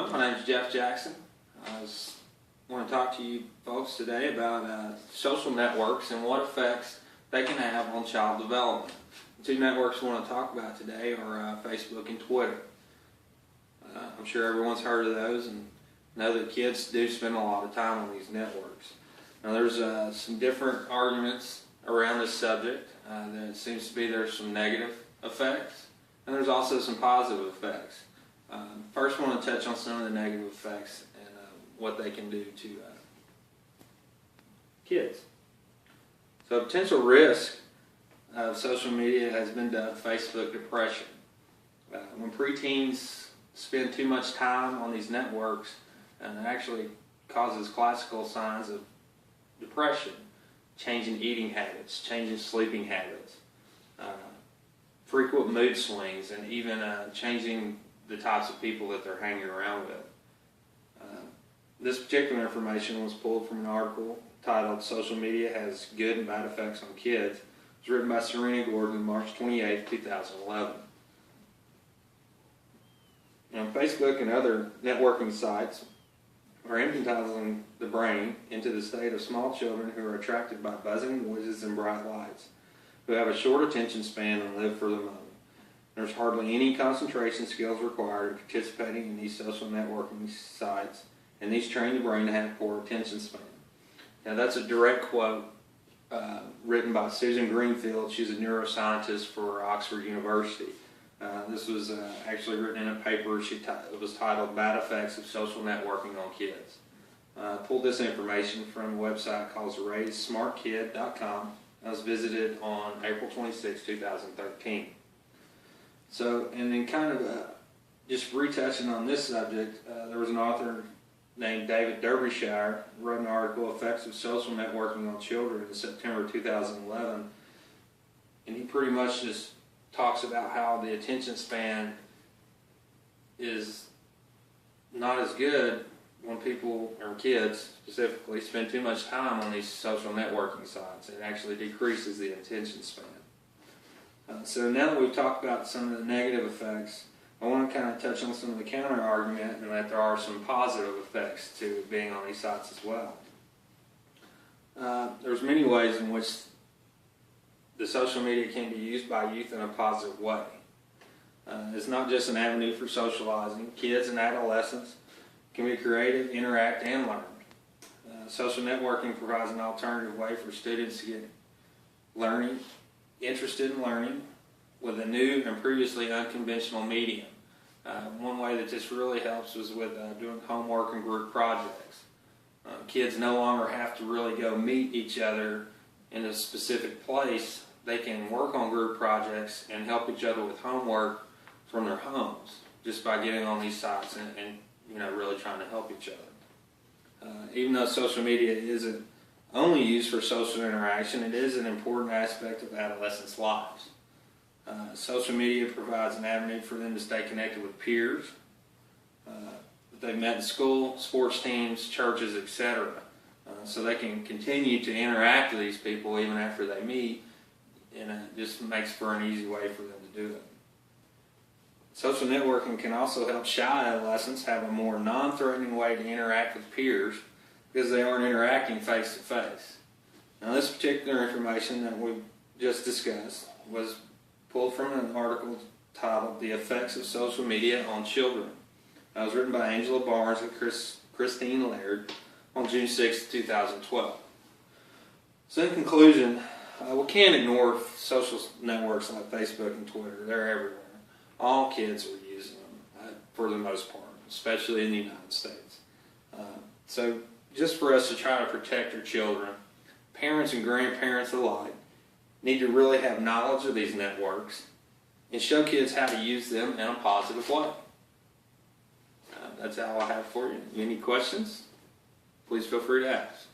Hello, my name is Jeff Jackson. I want to talk to you folks today about social networks and what effects they can have on child development. The two networks we want to talk about today are Facebook and Twitter. I'm sure everyone's heard of those and know that kids do spend a lot of time on these networks. Now there's some different arguments around this subject. There seems to be there's some negative effects and there's also some positive effects. First, I want to touch on some of the negative effects and what they can do to kids. So, potential risk of social media has been dubbed Facebook depression. When preteens spend too much time on these networks, it actually causes classical signs of depression, changing eating habits, changing sleeping habits, frequent mood swings, and even changing the types of people that they're hanging around with. This particular information was pulled from an article titled "Social Media Has Good and Bad Effects on Kids." It was written by Serena Gordon, March 28, 2011. Now, Facebook and other networking sites are hypnotizing the brain into the state of small children who are attracted by buzzing noises and bright lights, who have a short attention span and live for the moment. There's hardly any concentration skills required in participating in these social networking sites, and these train the brain to have poor attention span. Now that's a direct quote written by Susan Greenfield. She's a neuroscientist for Oxford University. This was actually written in a paper. It was titled "Bad Effects of Social Networking on Kids." Pulled this information from a website called RaiseSmartKid.com. That was visited on April 26, 2013. So, and then kind of just retouching on this subject, there was an author named David Derbyshire who wrote an article, "Effects of Social Networking on Children," in September 2011, and he pretty much just talks about how the attention span is not as good when people, or kids specifically, spend too much time on these social networking sites. It actually decreases the attention span. So now that we've talked about some of the negative effects, I want to kind of touch on some of the counter argument and that there are some positive effects to being on these sites as well. There's many ways in which the social media can be used by youth in a positive way. It's not just an avenue for socializing. Kids and adolescents can be creative, interact, and learn. Social networking provides an alternative way for students to get interested in learning with a new and previously unconventional medium. One way that this really helps is with doing homework and group projects. Kids no longer have to really go meet each other in a specific place. They can work on group projects and help each other with homework from their homes just by getting on these sites and really trying to help each other. Even though social media isn't only used for social interaction, it is an important aspect of adolescents' lives. Social media provides an avenue for them to stay connected with peers that they've met in school, sports teams, churches, etc. So they can continue to interact with these people even after they meet, and it just makes for an easy way for them to do it. Social networking can also help shy adolescents have a more non-threatening way to interact with peers because they aren't interacting face to face. Now this particular information that we just discussed was pulled from an article titled "The Effects of Social Media on Children." It was written by Angela Barnes and Christine Laird on June 6, 2012. So in conclusion, we can't ignore social networks like Facebook and Twitter. They're everywhere. All kids are using them for the most part, especially in the United States. So just for us to try to protect our children, parents and grandparents alike need to really have knowledge of these networks and show kids how to use them in a positive way. That's all I have for you. Any questions? Please feel free to ask.